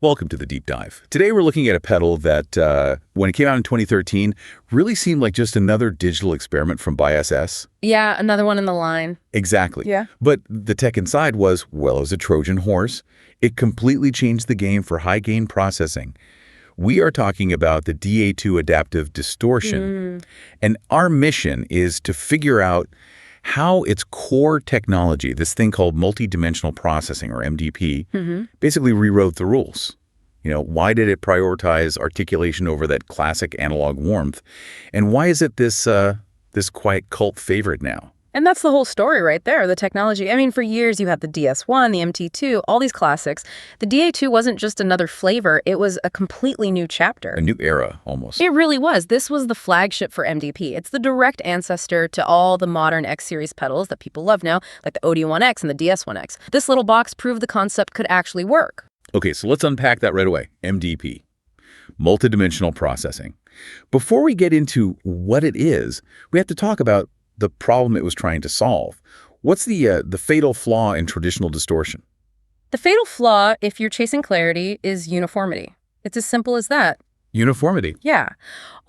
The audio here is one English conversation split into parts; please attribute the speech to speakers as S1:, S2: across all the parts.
S1: Welcome to the Deep Dive. Today we're looking at a pedal that, when it came out in 2013, really seemed like just another digital experiment from BISS.
S2: Yeah, another one in the line.
S1: Exactly.
S2: Yeah.
S1: But the tech inside was, well, as a Trojan horse. It completely changed the game for high-gain processing. We are talking about the DA2 adaptive distortion. And our mission is to figure out how its core technology, this thing called multidimensional processing, or MDP, basically rewrote the rules. You know, why did it prioritize articulation over that classic analog warmth? And why is it this quiet cult favorite now?
S2: And that's the whole story right there, the technology. I mean, for years you had the DS1, the MT2, all these classics. The DA2 wasn't just another flavor, it was a completely new chapter.
S1: A new era, almost.
S2: It really was. This was the flagship for MDP. It's the direct ancestor to all the modern X-series pedals that people love now, like the OD1X and the DS1X. This little box proved the concept could actually work.
S1: Okay, so let's unpack that right away. MDP, multidimensional processing. Before we get into what it is, we have to talk about the problem it was trying to solve. What's the fatal flaw in traditional distortion?
S2: The fatal flaw, if you're chasing clarity, is uniformity. It's as simple as that.
S1: Uniformity.
S2: Yeah.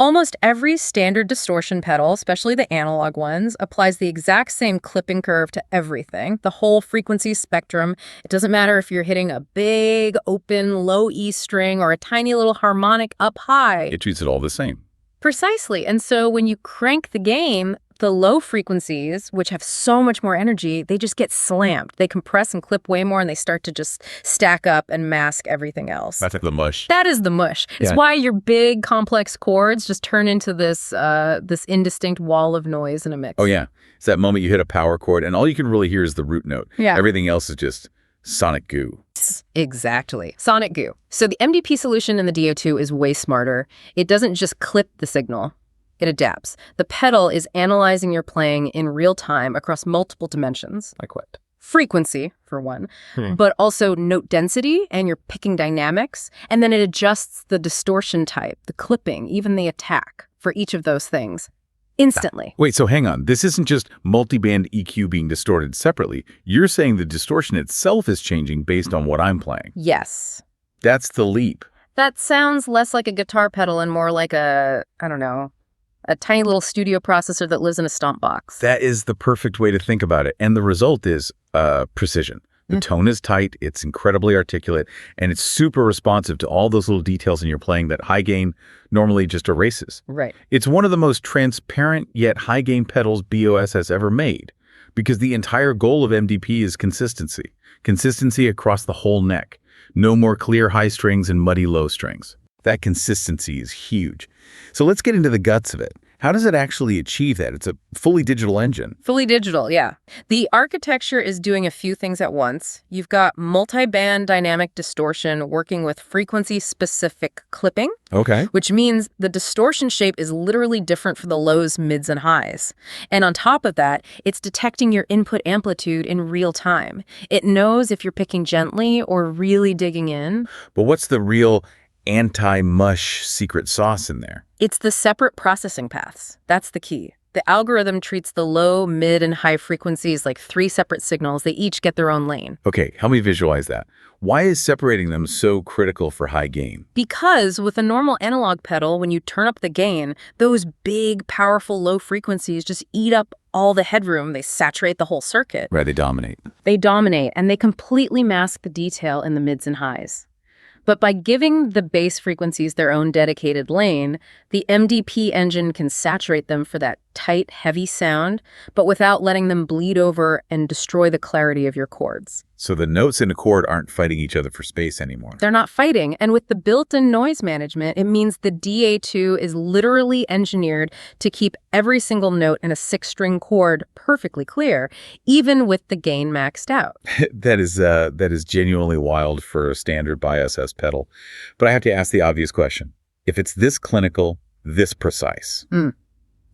S2: Almost every standard distortion pedal, especially the analog ones, applies the exact same clipping curve to everything, the whole frequency spectrum. It doesn't matter if you're hitting a big, open, low E string or a tiny little harmonic up high.
S1: It treats it all the same.
S2: Precisely. And so when you crank the gain, the low frequencies, which have so much more energy, they just get slammed. They compress and clip way more, and they start to just stack up and mask everything else.
S1: That's like the mush.
S2: That is the mush. It's why your big, complex chords just turn into this indistinct wall of noise in a mix.
S1: Oh, yeah. It's that moment you hit a power chord, and all you can really hear is the root note.
S2: Yeah.
S1: Everything else is just sonic goo.
S2: Exactly. Sonic goo. So the MDP solution in the DO2 is way smarter. It doesn't just clip the signal. It adapts. The pedal is analyzing your playing in real time across multiple dimensions.
S1: Like what?
S2: Frequency, for one, but also note density and your picking dynamics. And then it adjusts the distortion type, the clipping, even the attack for each of those things instantly.
S1: Wait, so hang on. This isn't just multiband EQ being distorted separately. You're saying the distortion itself is changing based on what I'm playing.
S2: Yes.
S1: That's the leap.
S2: That sounds less like a guitar pedal and more like a tiny little studio processor that lives in a stomp box.
S1: That is the perfect way to think about it. And the result is precision. The tone is tight, it's incredibly articulate, and it's super responsive to all those little details in your playing that high gain normally just erases.
S2: Right.
S1: It's one of the most transparent yet high gain pedals BOS has ever made, because the entire goal of MDP is consistency. Consistency across the whole neck. No more clear high strings and muddy low strings. That consistency is huge. So let's get into the guts of it. How does it actually achieve that? It's a fully digital engine.
S2: Fully digital, yeah. The architecture is doing a few things at once. You've got multi-band dynamic distortion working with frequency-specific clipping.
S1: Okay.
S2: Which means the distortion shape is literally different for the lows, mids, and highs. And on top of that, it's detecting your input amplitude in real time. It knows if you're picking gently or really digging in.
S1: But what's the real anti-mush secret sauce in there?
S2: It's the separate processing paths. That's the key. The algorithm treats the low, mid, and high frequencies like three separate signals. They each get their own lane.
S1: Okay, help me visualize that. Why is separating them so critical for high gain?
S2: Because with a normal analog pedal, when you turn up the gain, those big, powerful low frequencies just eat up all the headroom. They saturate the whole circuit.
S1: Right, they dominate.
S2: They dominate, and they completely mask the detail in the mids and highs. But by giving the bass frequencies their own dedicated lane, the MDP engine can saturate them for that tight, heavy sound, but without letting them bleed over and destroy the clarity of your chords.
S1: So the notes in a chord aren't fighting each other for space anymore.
S2: They're not fighting, and with the built-in noise management, it means the DA2 is literally engineered to keep every single note in a 6-string chord perfectly clear, even with the gain maxed out.
S1: That is genuinely wild for a standard BISS pedal. But I have to ask the obvious question. If it's this clinical, this precise,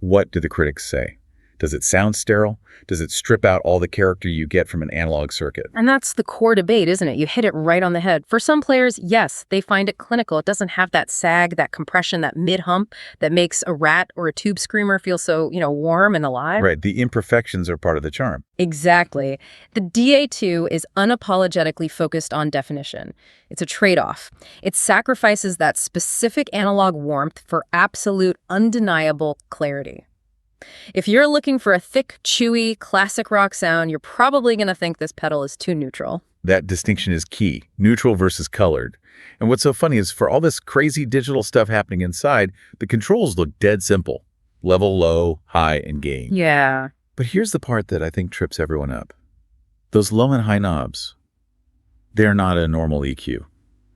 S1: what do the critics say? Does it sound sterile? Does it strip out all the character you get from an analog circuit?
S2: And that's the core debate, isn't it? You hit it right on the head. For some players, yes, they find it clinical. It doesn't have that sag, that compression, that mid-hump that makes a rat or a tube screamer feel so, warm and alive.
S1: Right, the imperfections are part of the charm.
S2: Exactly. The DA2 is unapologetically focused on definition. It's a trade-off. It sacrifices that specific analog warmth for absolute, undeniable clarity. If you're looking for a thick, chewy, classic rock sound, you're probably going to think this pedal is too neutral.
S1: That distinction is key, neutral versus colored. And what's so funny is for all this crazy digital stuff happening inside, the controls look dead simple. Level, low, high, and gain.
S2: Yeah.
S1: But here's the part that I think trips everyone up. Those low and high knobs, they're not a normal EQ.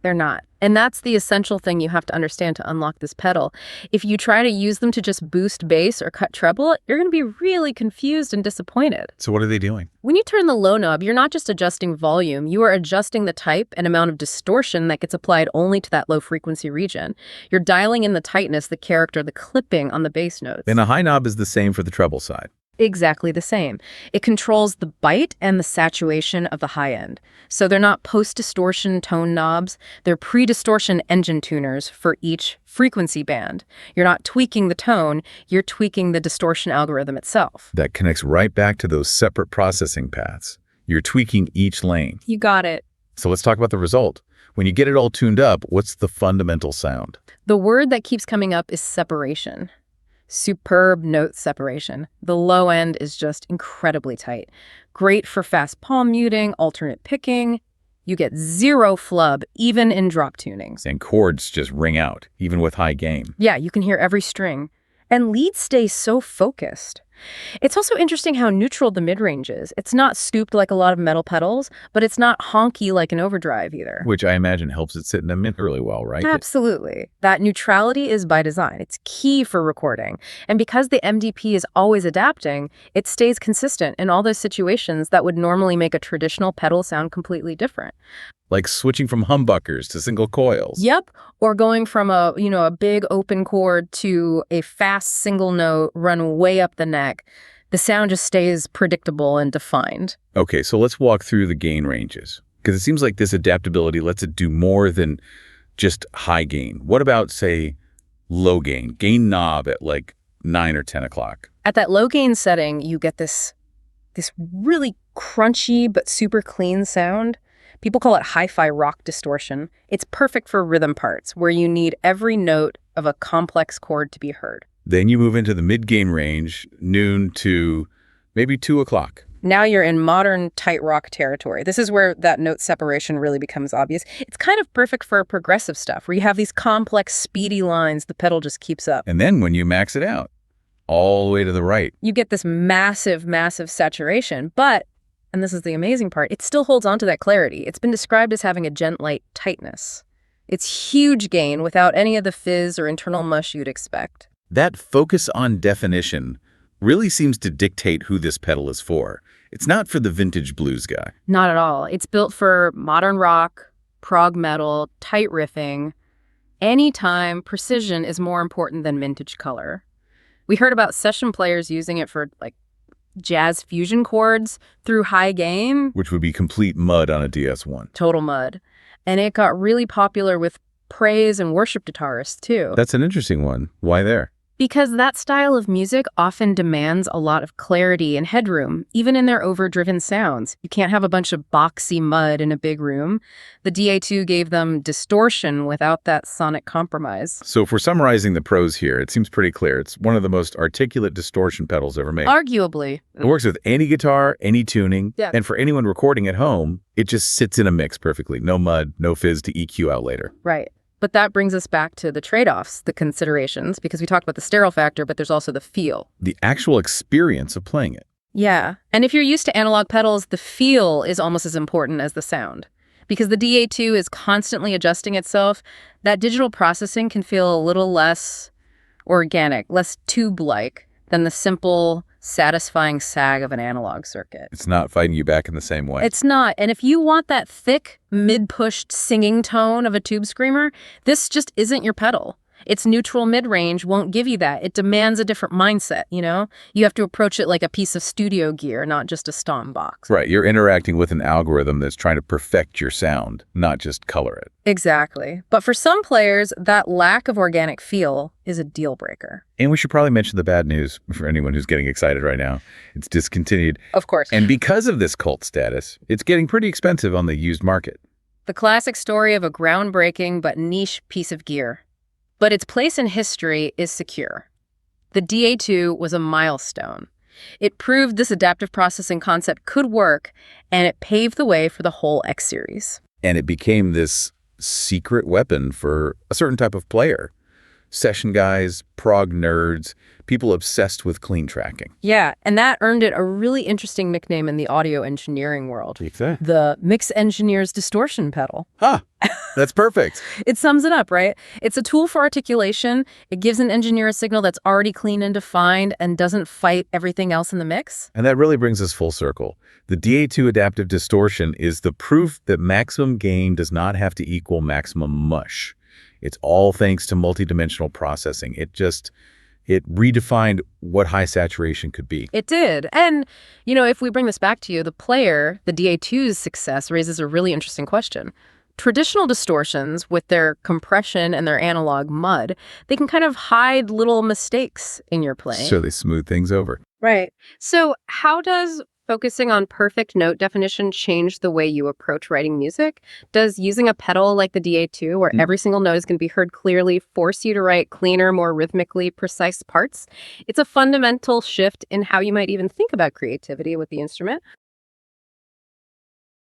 S2: They're not. And that's the essential thing you have to understand to unlock this pedal. If you try to use them to just boost bass or cut treble, you're going to be really confused and disappointed.
S1: So what are they doing?
S2: When you turn the low knob, you're not just adjusting volume, you are adjusting the type and amount of distortion that gets applied only to that low frequency region. You're dialing in the tightness, the character, the clipping on the bass notes.
S1: And a high knob is the same for the treble side.
S2: Exactly the same. It controls the bite and the saturation of the high end. So they're not post-distortion tone knobs, they're pre-distortion engine tuners for each frequency band. You're not tweaking the tone, you're tweaking the distortion algorithm itself.
S1: That connects right back to those separate processing paths. You're tweaking each lane.
S2: You got it.
S1: So let's talk about the result. When you get it all tuned up, what's the fundamental sound?
S2: The word that keeps coming up is separation. Superb note separation. The low end is just incredibly tight. Great for fast palm muting, alternate picking. You get zero flub, even in drop tunings.
S1: And chords just ring out, even with high gain.
S2: Yeah, you can hear every string. And leads stay so focused. It's also interesting how neutral the mid-range is. It's not scooped like a lot of metal pedals, but it's not honky like an overdrive either.
S1: Which I imagine helps it sit in a mid really well, right?
S2: Absolutely. That neutrality is by design. It's key for recording. And because the MDP is always adapting, it stays consistent in all those situations that would normally make a traditional pedal sound completely different.
S1: Like switching from humbuckers to single coils.
S2: Yep. Or going from a big open chord to a fast single note run way up the neck. The sound just stays predictable and defined.
S1: Okay, so let's walk through the gain ranges. Because it seems like this adaptability lets it do more than just high gain. What about, say, low gain? Gain knob at like 9 or 10 o'clock.
S2: At that low gain setting, you get this really crunchy but super clean sound. People call it hi-fi rock distortion. It's perfect for rhythm parts, where you need every note of a complex chord to be heard.
S1: Then you move into the mid-gain range, noon to maybe 2 o'clock.
S2: Now you're in modern tight rock territory. This is where that note separation really becomes obvious. It's kind of perfect for progressive stuff, where you have these complex, speedy lines the pedal just keeps up.
S1: And then when you max it out, all the way to the right,
S2: you get this massive, massive saturation, but and this is the amazing part, it still holds on to that clarity. It's been described as having a gent-light tightness. It's huge gain without any of the fizz or internal mush you'd expect.
S1: That focus on definition really seems to dictate who this pedal is for. It's not for the vintage blues guy.
S2: Not at all. It's built for modern rock, prog metal, tight riffing. Anytime, precision is more important than vintage color. We heard about session players using it for, jazz fusion chords through high gain.
S1: Which would be complete mud on a DS1.
S2: Total mud. And it got really popular with praise and worship guitarists, too.
S1: That's an interesting one. Why there?
S2: Because that style of music often demands a lot of clarity and headroom, even in their overdriven sounds. You can't have a bunch of boxy mud in a big room. The DA2 gave them distortion without that sonic compromise.
S1: So if we're summarizing the pros here, it seems pretty clear. It's one of the most articulate distortion pedals ever made.
S2: Arguably.
S1: It works with any guitar, any tuning,
S2: Yeah.
S1: and for anyone recording at home, it just sits in a mix perfectly. No mud, no fizz to EQ out later.
S2: Right. But that brings us back to the trade-offs, the considerations, because we talked about the sterile factor, but there's also the feel.
S1: The actual experience of playing it.
S2: Yeah. And if you're used to analog pedals, the feel is almost as important as the sound. Because the DA2 is constantly adjusting itself, that digital processing can feel a little less organic, less tube-like than the simple, satisfying sag of an analog circuit.
S1: It's not fighting you back in the same way.
S2: It's not. And if you want that thick, mid-pushed singing tone of a tube screamer, this just isn't your pedal. Its neutral mid-range won't give you that. It demands a different mindset, you know? You have to approach it like a piece of studio gear, not just a stom box.
S1: Right, you're interacting with an algorithm that's trying to perfect your sound, not just color it.
S2: Exactly. But for some players, that lack of organic feel is a deal breaker.
S1: And we should probably mention the bad news for anyone who's getting excited right now. It's discontinued.
S2: Of course.
S1: And because of this cult status, it's getting pretty expensive on the used market.
S2: The classic story of a groundbreaking but niche piece of gear. But its place in history is secure. The DA2 was a milestone. It proved this adaptive processing concept could work, and it paved the way for the whole X series.
S1: And it became this secret weapon for a certain type of player. Session guys, prog nerds, people obsessed with clean tracking.
S2: Yeah, and that earned it a really interesting nickname in the audio engineering world. The mix engineer's distortion pedal.
S1: Huh, that's perfect.
S2: It sums it up, right? It's a tool for articulation. It gives an engineer a signal that's already clean and defined and doesn't fight everything else in the mix.
S1: And that really brings us full circle. The DA2 adaptive distortion is the proof that maximum gain does not have to equal maximum mush. It's all thanks to multidimensional processing. It redefined what high saturation could be.
S2: It did. And, you know, if we bring this back to you, the DA2's success raises a really interesting question. Traditional distortions, with their compression and their analog mud, they can kind of hide little mistakes in your playing.
S1: So they smooth things over.
S2: Right. So how does focusing on perfect note definition change the way you approach writing music? Does using a pedal like the DA2, where every single note is going to be heard clearly, force you to write cleaner, more rhythmically precise parts? It's a fundamental shift in how you might even think about creativity with the instrument.